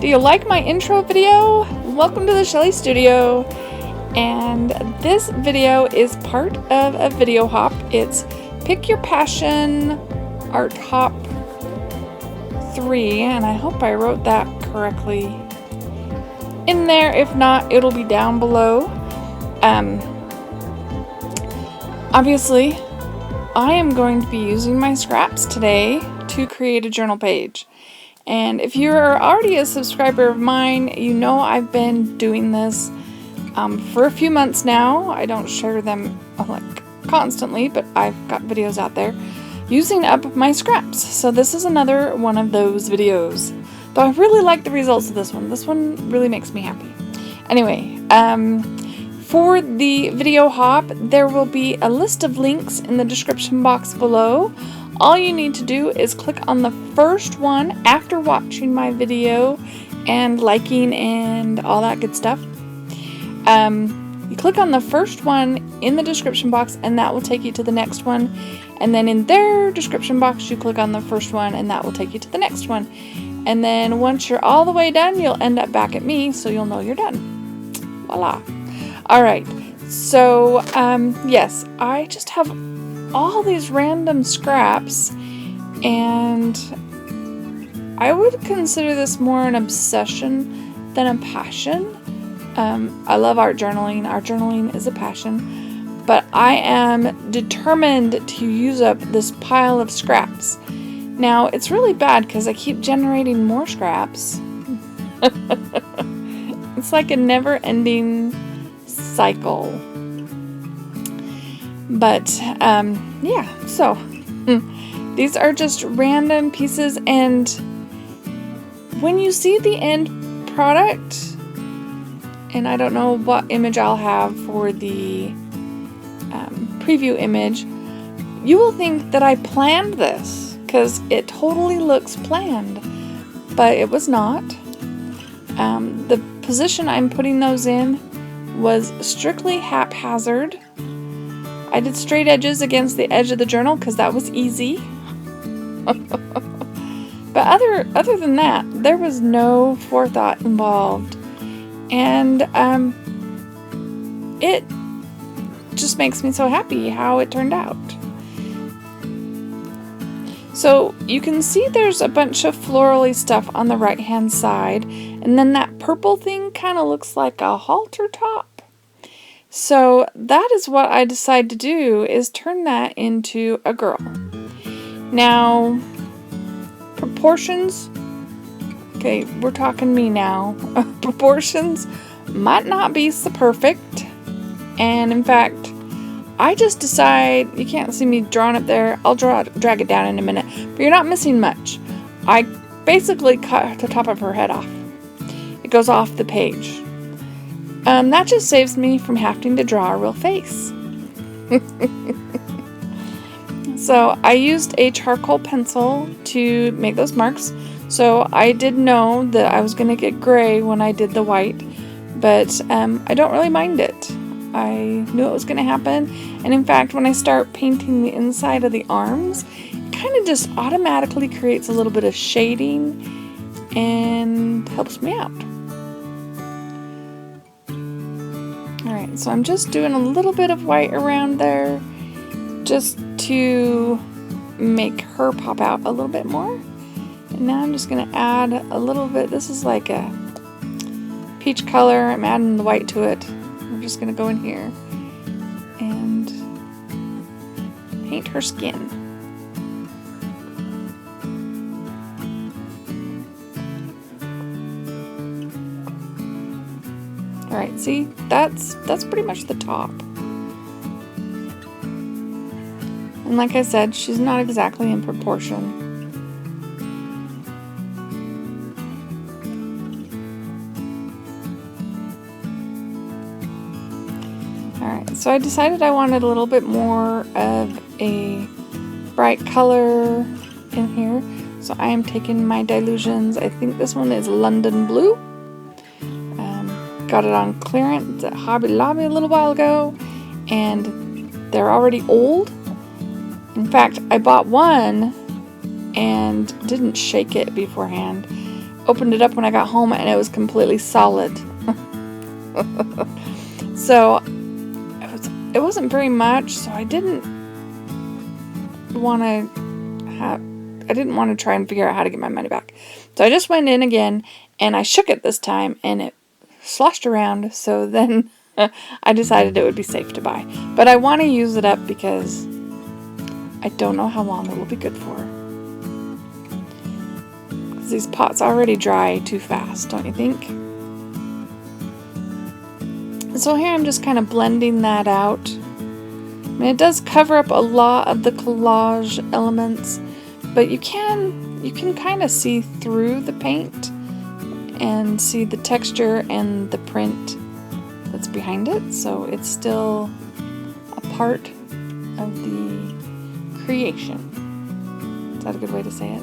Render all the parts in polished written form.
Do you like my intro video? Welcome to the Shelly Studio. And this video is part of a video hop. It's Pick Your Passion Art Hop 3, and I hope I wrote that correctly in there. If not, it'll be down below. Obviously, I am going to be using my scraps today to create a journal page. And if you're already a subscriber of mine, you know I've been doing this for a few months now. I don't share them constantly, but I've got videos out there using up my scraps. So this is another one of those videos. Though I really like the results of this one. This one really makes me happy. Anyway, for the video hop, there will be a list of links in the description box below. All you need to do is click on the first one after watching my video and liking and all that good stuff. You click on the first one in the description box and that will take you to the next one. And then in their description box, you click on the first one and that will take you to the next one. And then once you're all the way done, you'll end up back at me, so you'll know you're done. Voila. All right. So, yes, I just have all these random scraps, and I would consider this more an obsession than a passion. I love art journaling. Art journaling is a passion, but I am determined to use up this pile of scraps. Now, it's really bad because I keep generating more scraps. It's like a never-ending cycle. But, yeah, so these are just random pieces, and when you see the end product, and I don't know what image I'll have for the preview image, you will think that I planned this, because it totally looks planned, but it was not. The position I'm putting those in was strictly haphazard. I did straight edges against the edge of the journal because that was easy. But other than that, there was no forethought involved. And it just makes me so happy how it turned out. So you can see there's a bunch of florally stuff on the right hand side, and then that purple thing kind of looks like a halter top. So that is what I decided to do, is turn that into a girl. Now, proportions, okay, we're talking me now. Proportions might not be so perfect. And in fact, I just decide, you can't see me drawing up there, I'll drag it down in a minute, but you're not missing much. I basically cut the top of her head off. It goes off the page. That just saves me from having to draw a real face. So I used a charcoal pencil to make those marks. So I did know that I was going to get gray when I did the white, but I don't really mind it. I knew it was going to happen. And in fact, when I start painting the inside of the arms, it kind of just automatically creates a little bit of shading and helps me out. Alright, so I'm just doing a little bit of white around there just to make her pop out a little bit more. And now I'm just going to add a little bit. This is like a peach color. I'm adding the white to it. I'm just going to go in here and paint her skin. Alright, see, that's pretty much the top. And like I said, she's not exactly in proportion. Alright, so I decided I wanted a little bit more of a bright color in here. So I am taking my Dylusions. I think this one is London Blue. Got it on clearance at Hobby Lobby a little while ago, and they're already old. In fact, I bought one and didn't shake it beforehand. opened it up when I got home and it was completely solid. So it wasn't very much, so I didn't want to try and figure out how to get my money back. So I just went in again and I shook it this time and it sloshed around, so then I decided it would be safe to buy. But I want to use it up because I don't know how long it will be good for. Because these pots already dry too fast, don't you think? So here I'm just kind of blending that out. I mean, it does cover up a lot of the collage elements, but you can kind of see through the paint and see the texture and the print that's behind it, so it's still a part of the creation. Is that a good way to say it?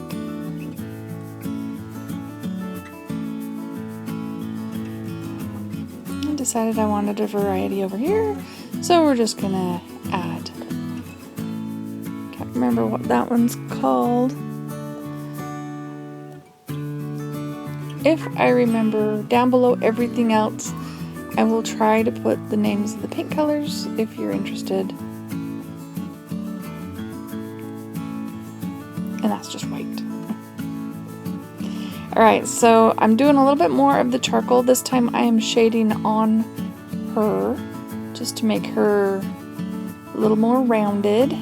I decided I wanted a variety over here, so we're just gonna add. Can't remember what that one's called. If I remember down below everything else, I will try to put the names of the paint colors if you're interested. And that's just white. Alright, so I'm doing a little bit more of the charcoal. This time I am shading on her just to make her a little more rounded.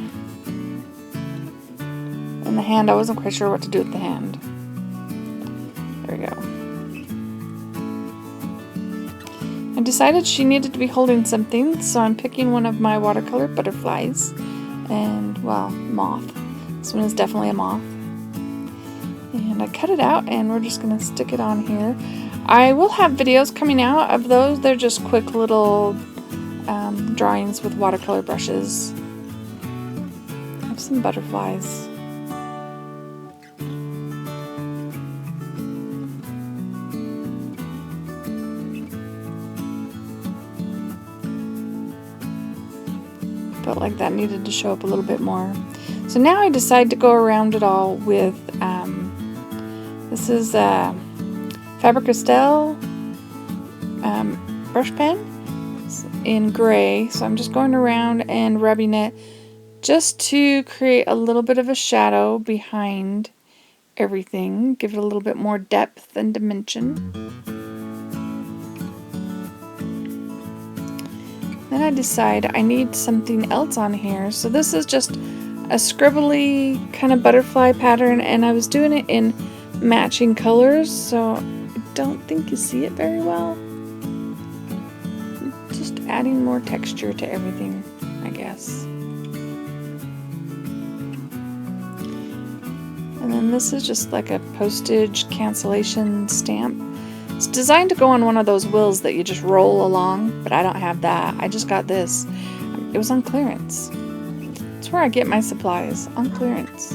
And the hand, I wasn't quite sure what to do with the hand. There we go. I decided she needed to be holding something, so I'm picking one of my watercolor butterflies. And, well, moth. This one is definitely a moth. And I cut it out, and we're just going to stick it on here. I will have videos coming out of those. They're just quick little drawings with watercolor brushes. I have some butterflies. Felt like that needed to show up a little bit more. So now I decide to go around it all with, this is Faber-Castell brush pen in gray. So I'm just going around and rubbing it just to create a little bit of a shadow behind everything. Give it a little bit more depth and dimension. Then I decide I need something else on here. So this is just a scribbly kind of butterfly pattern, and I was doing it in matching colors, so I don't think you see it very well. Just adding more texture to everything, I guess. And then this is just like a postage cancellation stamp. It's designed to go on one of those wheels that you just roll along, but I don't have that. I just got this. It was on clearance. That's where I get my supplies, on clearance.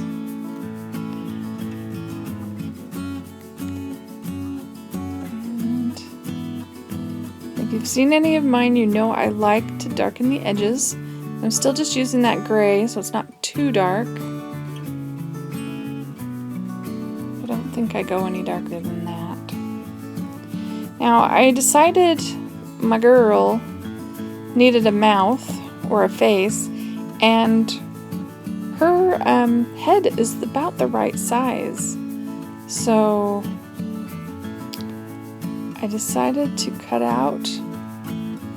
And if you've seen any of mine, you know I like to darken the edges. I'm still just using that gray, so it's not too dark. I don't think I go any darker than that. Now, I decided my girl needed a mouth or a face, and her head is about the right size. So I decided to cut out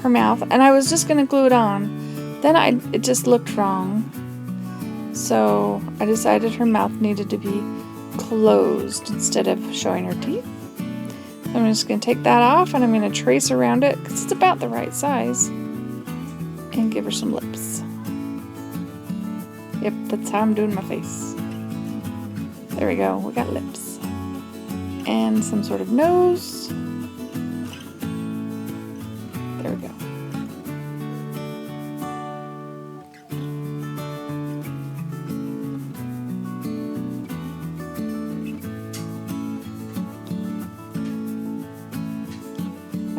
her mouth, and I was just going to glue it on. Then it just looked wrong. So I decided her mouth needed to be closed instead of showing her teeth. I'm just going to take that off, and I'm going to trace around it because it's about the right size, and give her some lips. Yep, that's how I'm doing my face. There we go, we got lips. And some sort of nose. There we go.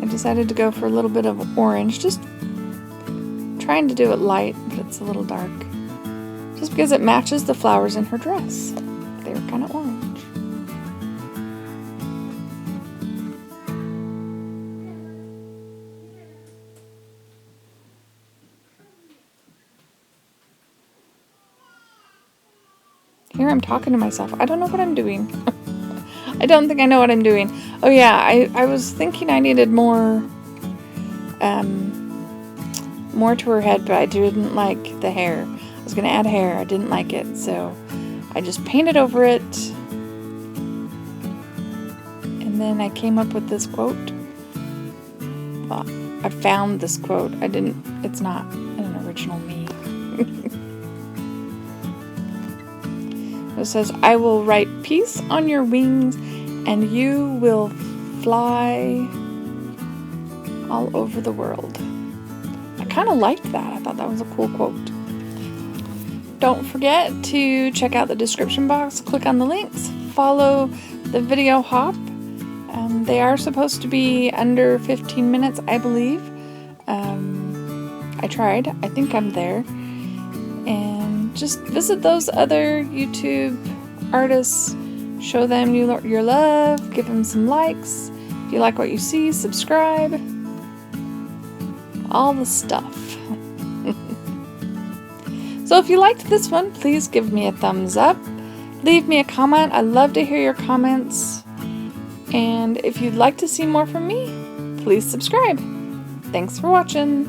I decided to go for a little bit of orange, just trying to do it light, but it's a little dark. Just because it matches the flowers in her dress. They were kind of orange. Here I'm talking to myself. I don't know what I'm doing. I don't think I know what I'm doing. Oh yeah, I was thinking I needed more to her head, but I didn't like the hair. I was going to add hair. I didn't like it, so I just painted over it. And then I came up with this quote. Well, I found this quote. It's not an original me. It says, I will write peace on your wings and you will fly all over the world. I kind of liked that. I thought that was a cool quote. Don't forget to check out the description box, click on the links, follow the video hop. They are supposed to be under 15 minutes, I believe. I tried. I think I'm there. And just visit those other YouTube artists. Show them your love. Give them some likes. If you like what you see, subscribe. All the stuff. So if you liked this one, please give me a thumbs up. Leave me a comment. I love to hear your comments. And if you'd like to see more from me, please subscribe. Thanks for watching.